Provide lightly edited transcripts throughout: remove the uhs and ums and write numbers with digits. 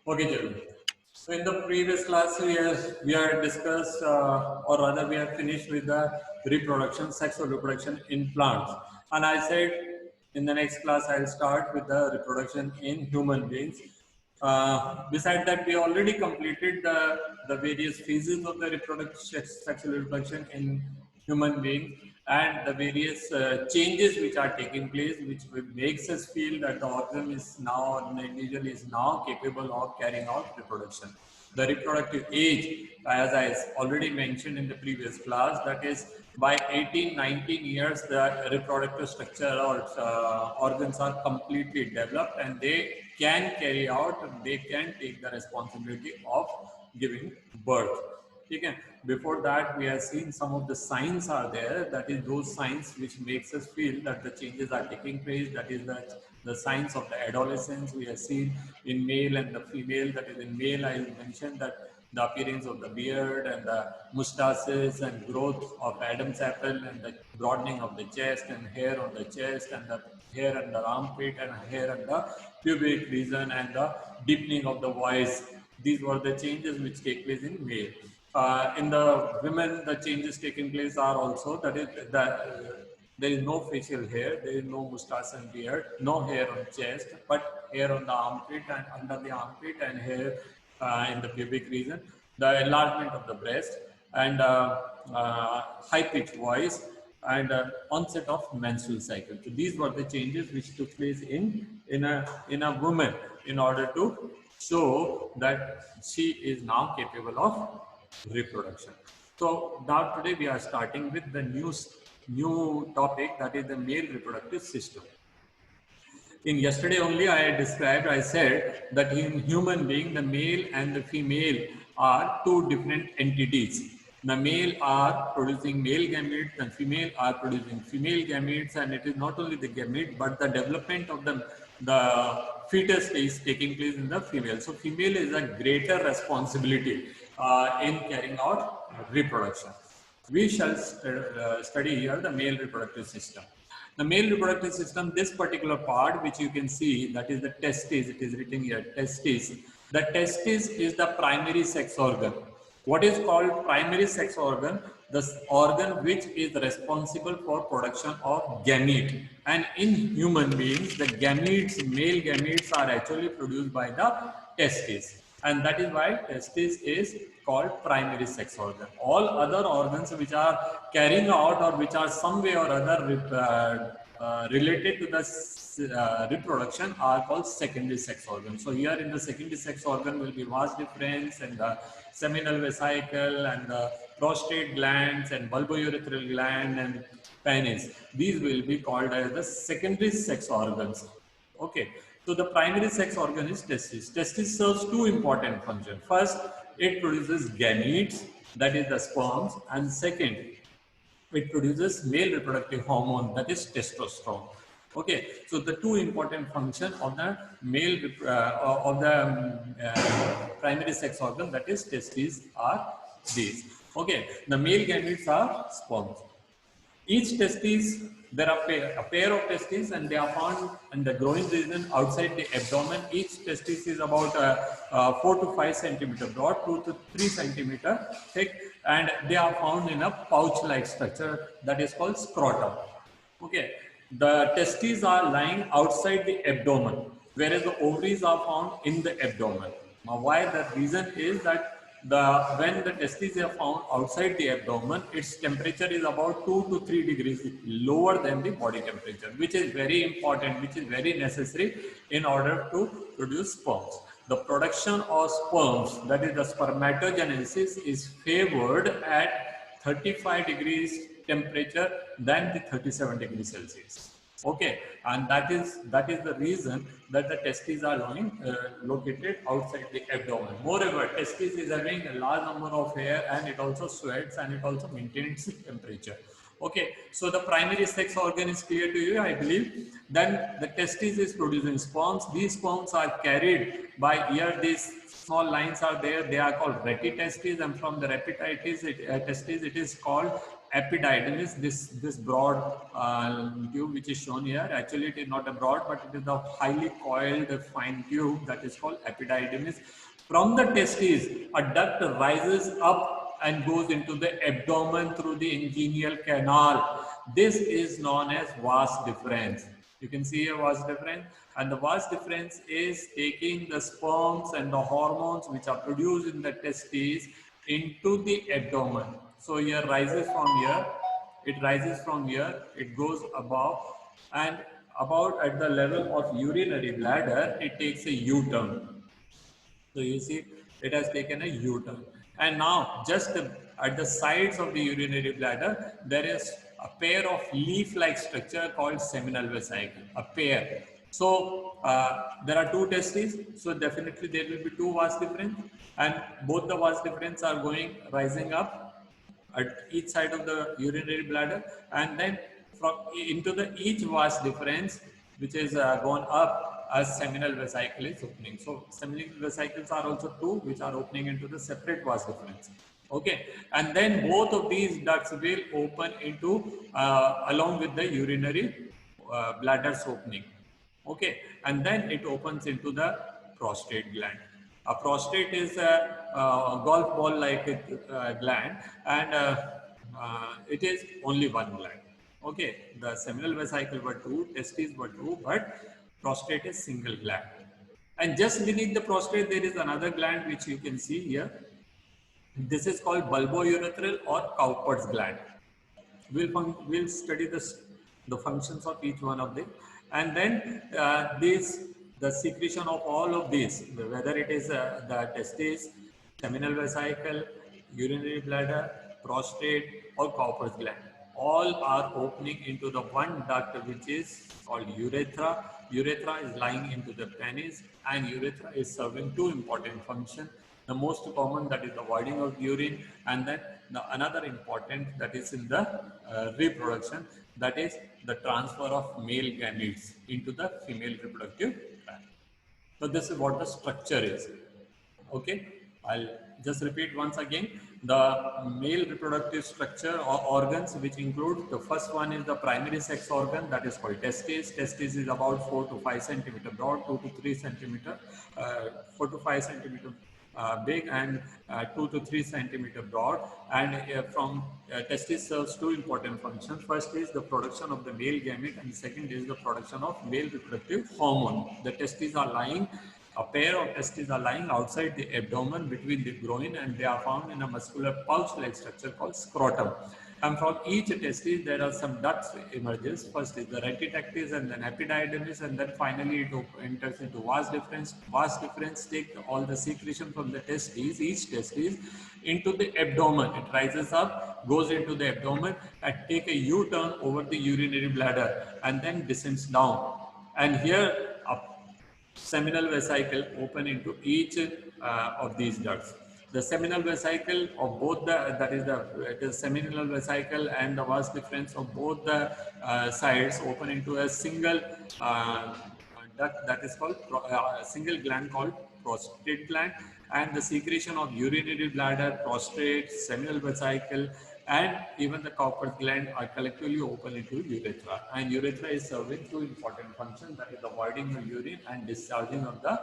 Okay, Jeremy. So in the previous class, we are discussed, or rather, we have finished with the reproduction, sexual reproduction in plants. And I said in the next class, I'll start with the reproduction in human beings. Besides that, we already completed the various phases of the reproduction, sexual reproduction in human beings, and the various changes which are taking place, which makes us feel that the organism is now, the individual is now capable of carrying out reproduction. The reproductive age, as I already mentioned in the previous class, that is by 18, 19 years, the reproductive structure or organs are completely developed and they can carry out, they can take the responsibility of giving birth. Okay. Before that, we have seen some of the signs are there. That is those signs which makes us feel that the changes are taking place. That is the signs of the adolescence we have seen in male and the female. That is in male, I mentioned that the appearance of the beard and the mustaches and growth of Adam's apple and the broadening of the chest and hair on the chest and the hair under armpit and hair under pubic region and the deepening of the voice. These were the changes which take place in male. In the women, the changes taking place are also that is that there is no facial hair, there is no mustache and beard, no hair on chest, but hair on the armpit and under the armpit and hair in the pubic region, the enlargement of the breast and high-pitched voice and onset of menstrual cycle. So these were the changes which took place in a woman in order to show that she is now capable of reproduction. So now today we are starting with the new topic, that is the male reproductive system. In yesterday only I described, I said that in human being, the male and the female are two different entities. The male are producing male gametes and female are producing female gametes, and it is not only the gamete but the development of the fetus is taking place in the female. So female is a greater responsibility in carrying out reproduction. We shall study here the male reproductive system. The male reproductive system, this particular part which you can see, that is the testis, it is written here, testis. The testis is the primary sex organ. What is called primary sex organ? The organ which is responsible for production of gamete. And in human beings, the gametes, male gametes are actually produced by the testis. And that is why testis is called primary sex organ. All other organs which are carrying out or which are some way or other related to the reproduction are called secondary sex organs. So here in the secondary sex organ will be vas deferens and the seminal vesicle and the prostate glands and bulbourethral gland and penis. These will be called as the secondary sex organs. Okay. So the primary sex organ is testis. Testis serves two important functions. First, it produces gametes, that is the sperms, and second, it produces male reproductive hormone, that is testosterone. Okay, so the two important functions of the male primary sex organ, that is testes, are these. Okay, the male gametes are sperms. Each testis, there are a pair of testes and they are found in the groin region outside the abdomen. Each testis is about 4 to 5 centimeter broad, 2 to 3 centimeter thick, and they are found in a pouch-like structure that is called scrotum. Okay, the testes are lying outside the abdomen, whereas the ovaries are found in the abdomen. Now, why? The reason is that when the testes are found outside the abdomen, its temperature is about 2 to 3 degrees lower than the body temperature, which is very important, which is very necessary in order to produce sperms. The production of sperms, that is the spermatogenesis, is favored at 35 degrees temperature than the 37 degrees Celsius. Okay, and that is the reason that the testes are located outside the abdomen. Moreover, testis is having a large number of hair and it also sweats and it also maintains temperature. Okay, so the primary sex organ is clear to you, I believe. Then the testis is producing sperms. These sperms are carried by here. These small lines are there. They are called retitestes, and from the retitestes, it is called epididymis, this broad tube which is shown here. Actually, it is not a broad, but it is a highly coiled fine tube that is called epididymis. From the testes, a duct rises up and goes into the abdomen through the inguinal canal. This is known as vas deferens. You can see a vas deferens, and the vas deferens is taking the sperms and the hormones which are produced in the testes into the abdomen. So here rises from here, it rises from here, it goes above, and about at the level of urinary bladder, it takes a U-turn. So you see, it has taken a U-turn. And now, just at the sides of the urinary bladder, there is a pair of leaf-like structure called seminal vesicle, a pair. So there are two testes, so definitely there will be two vas deferens, and both the vas deferens are rising up at each side of the urinary bladder, and then from into the each vas deferens which is gone up, as seminal vesicle is opening. So seminal vesicles are also two which are opening into the separate vas deferens. Okay, and then both of these ducts will open into along with the urinary bladder's opening. Okay, and then it opens into the prostate gland. A prostate is a golf ball like gland, and it is only one gland. Okay, the seminal vesicle were two, testes were two, but prostate is single gland. And just beneath the prostate, there is another gland which you can see here. This is called bulbourethral or Cowper's gland. We'll study the functions of each one of them, and then the secretion of all of these, whether it is the testes, seminal vesicle, urinary bladder, prostate, or Cowper's gland, all are opening into the one duct which is called urethra. Urethra is lying into the penis, and urethra is serving two important functions. The most common, that is the voiding of urine, and then another important, that is in the reproduction, that is the transfer of male gametes into the female reproductive tract. So this is what the structure is. Okay, I'll just repeat once again. The male reproductive structure or organs, which include, the first one is the primary sex organ, that is called testes. Testes is about 4 to 5 centimeter broad, 2 to 3 centimeter, 4 to 5 centimeter big, and 2 to 3 centimeter broad. And from testis serves two important functions. First is the production of the male gamete, and second is the production of male reproductive hormone. The testes are lying, a pair of testes are lying outside the abdomen between the groin, and they are found in a muscular pouch-like structure called scrotum. And from each testis, there are some ducts emerges. First is the reticactis, and then epididymis, and then finally it enters into vas deferens. Vas deferens take all the secretion from the testes, each testis, into the abdomen. It rises up, goes into the abdomen, and take a U-turn over the urinary bladder, and then descends down. And here, a seminal vesicle open into each of these ducts. The seminal vesicle of both that is the seminal vesicle and the vas deferens of both the sides open into a single duct, that is called a single gland called prostate gland, and the secretion of urinary bladder, prostate, seminal vesicle, and even the Cowper's gland are collectively open into urethra. And urethra is serving two important functions, that is the voiding of urine and discharging of the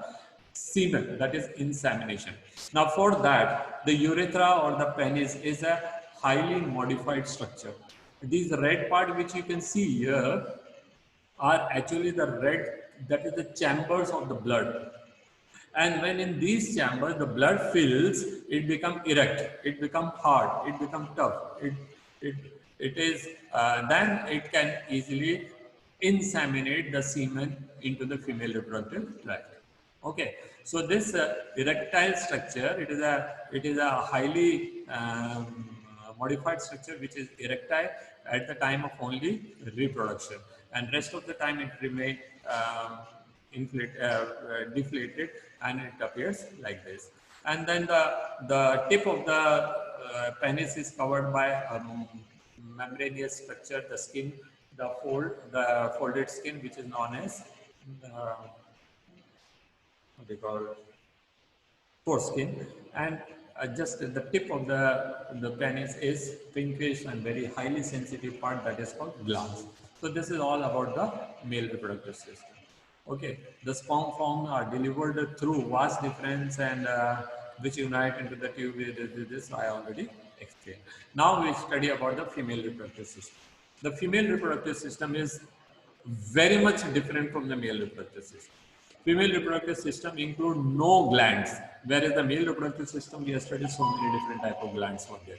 semen, that is insemination. Now for that, the urethra or the penis is a highly modified structure. These red part which you can see here are actually the red, that is the chambers of the blood. And when in these chambers the blood fills, it becomes erect, it becomes hard, it becomes tough. It is then it can easily inseminate the semen into the female reproductive tract. Okay, so this erectile structure, it is a highly modified structure which is erectile at the time of only reproduction, and rest of the time it remains deflated, and it appears like this. And then the tip of the penis is covered by a membranous structure, the skin, the folded skin, which is known as what they call foreskin. And just the tip of the penis is pinkish and very highly sensitive part that is called glans. So this is all about the male reproductive system. Okay, the sperm form are delivered through vas deferens and which unite into the tube. This I already explained. Now we study about the female reproductive system. The female reproductive system is very much different from the male reproductive system. Female reproductive system include no glands, whereas the male reproductive system we have studied so many different type of glands for there.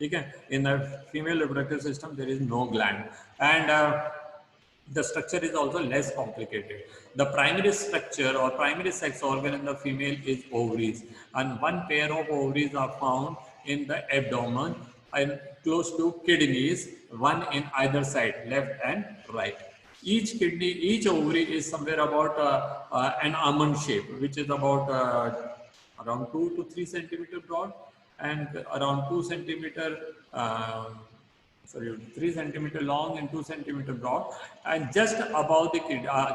Okay, in the female reproductive system there is no gland, and the structure is also less complicated. The primary structure or primary sex organ in the female is ovaries, and one pair of ovaries are found in the abdomen and close to kidneys, one in either side, left and right. Each kidney, each ovary is somewhere about an almond shape, which is about around 2 to 3 centimeter broad and around 2 centimeter. 3 centimeter long and 2 centimeter broad, and just above the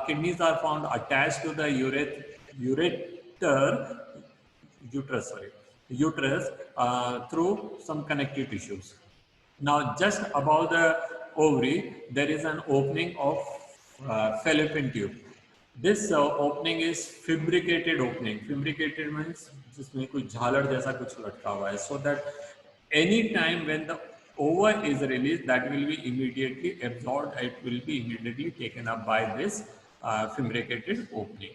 kidneys are found attached to the ureter, uterus, uterus through some connective tissues. Now, just above the ovary, there is an opening of fallopian tube. This opening is fabricated opening. Fabricated means जिसमें कुछ झालर जैसा कुछ लटका हुआ है, so that any time when the ova is released, that will be immediately absorbed. It will be immediately taken up by this fabricated opening,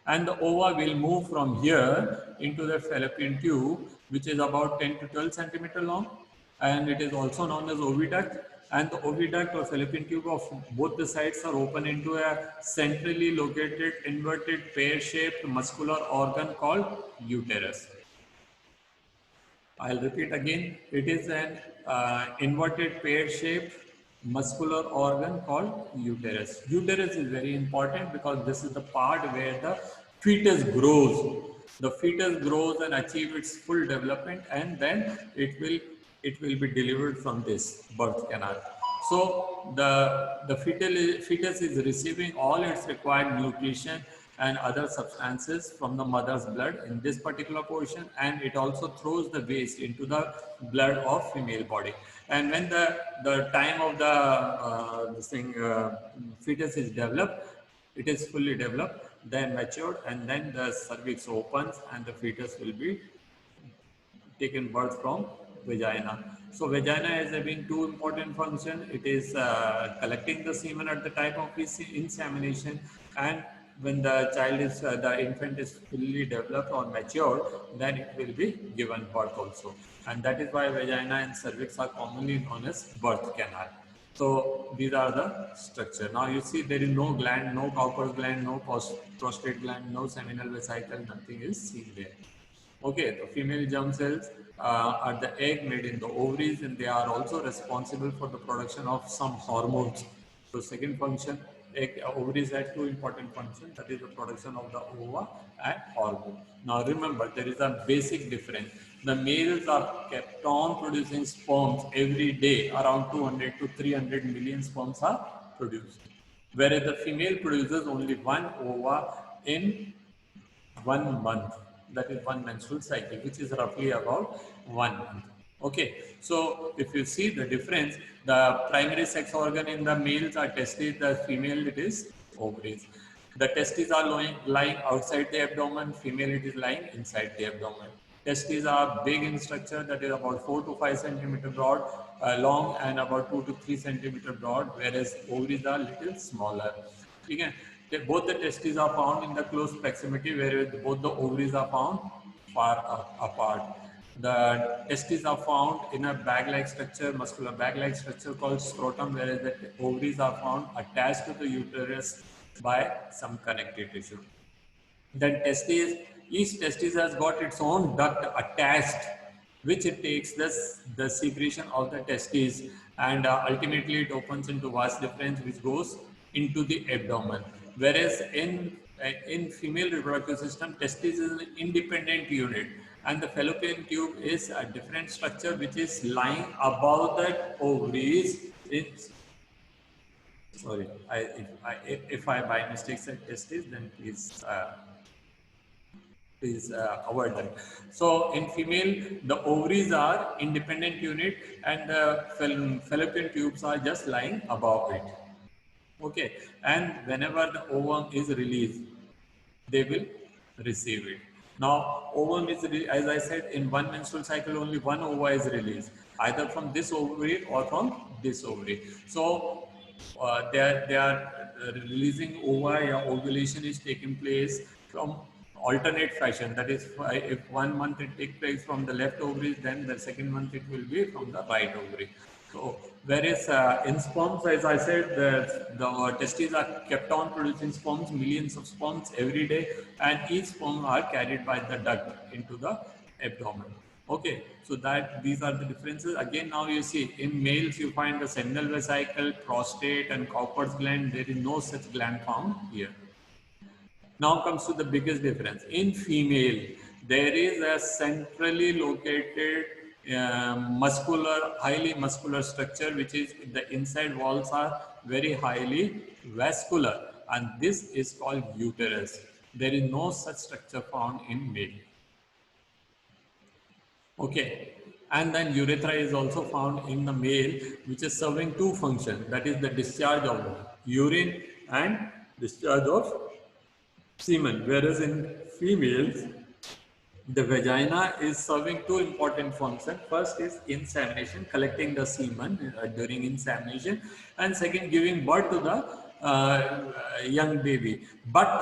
and the ova will move from here into the fallopian tube, which is about 10 to 12 centimeter long, and it is also known as oviduct. And the oviduct or fallopian tube of both the sides are open into a centrally located inverted pear-shaped muscular organ called uterus. I'll repeat again. It is an inverted pear-shaped muscular organ called uterus. Uterus is very important because this is the part where the fetus grows. The fetus grows and achieves its full development, and then it will be delivered from this birth canal. So the fetus is receiving all its required nutrition and other substances from the mother's blood in this particular portion, and it also throws the waste into the blood of female body. And when the time of the fetus is developed, it is fully developed, then matured, and then the cervix opens and the fetus will be taken birth from vagina. So vagina has having two important functions. It is collecting the semen at the time of insemination, and when the child is, the infant is fully developed or matured, then it will be given birth also. And that is why vagina and cervix are commonly known as birth canal. So these are the structure. Now you see there is no gland, no Cowper's gland, no prostate gland, no seminal vesicle, nothing is seen there. Okay, the female germ cells are the egg made in the ovaries, and they are also responsible for the production of some hormones. So second function, ovaries have two important functions, that is the production of the ova and hormone. Now remember, there is a basic difference. The males are kept on producing sperms every day, around 200 to 300 million sperms are produced. Whereas the female produces only one ova in 1 month. That is one menstrual cycle, which is roughly about 1 month. Okay, so if you see the difference, the primary sex organ in the males are testes, the female it is ovaries. The testes are lying outside the abdomen, female it is lying inside the abdomen. Testes are big in structure, that is about 4 to 5 centimeter broad, long, and about 2 to 3 centimeter broad, whereas ovaries are little smaller. Okay. Both the testes are found in the close proximity, whereas both the ovaries are found far apart. The testes are found in a bag-like structure, muscular bag-like structure called scrotum, whereas the ovaries are found attached to the uterus by some connective tissue. Then each testis has got its own duct attached, which it takes the secretion of the testes, and ultimately it opens into vas deferens, which goes into the abdomen. Whereas in female reproductive system, testis is an independent unit, and the fallopian tube is a different structure which is lying above the ovaries. Sorry, if I by mistake said testis, then please Please avoid that. So in female, the ovaries are independent unit and the fallopian tubes are just lying above it. Okay, and whenever the ovum is released, they will receive it. Now, ovum is, as I said, in one menstrual cycle, only one ova is released, either from this ovary or from this ovary. So, they are releasing ova, yeah, ovulation is taking place from alternate fashion. That is, if 1 month it takes place from the left ovary, then the second month it will be from the right ovary. So, whereas in sperms, as I said, the testes are kept on producing sperms, millions of sperms every day, and each sperm are carried by the duct into the abdomen. Okay, so that these are the differences. Again, now you see in males you find the seminal vesicle, prostate, and Cowper's gland. There is no such gland found here. Now comes to the biggest difference. In female, there is a centrally located highly muscular structure, which is the inside walls are very highly vascular, and this is called uterus. There is no such structure found in male. Okay, and then urethra is also found in the male, which is serving two functions. That is the discharge of urine and discharge of semen, whereas in females, the vagina is serving two important functions. First is insemination, collecting the semen during insemination, and second, giving birth to the young baby. But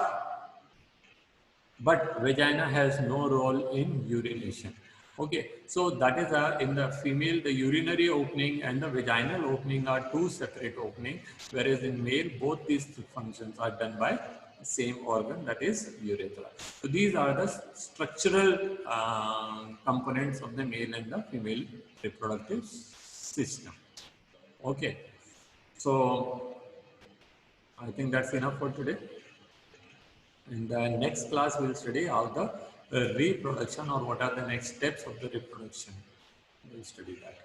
vagina has no role in urination. Okay, so that is in the female, the urinary opening and the vaginal opening are two separate openings, whereas in male, both these functions are done by the same organ, that is urethra. So these are the structural components of the male and the female reproductive system. Okay, so I think that's enough for today. In the next class, we'll study how the reproduction, or what are the next steps of the reproduction. We'll study that.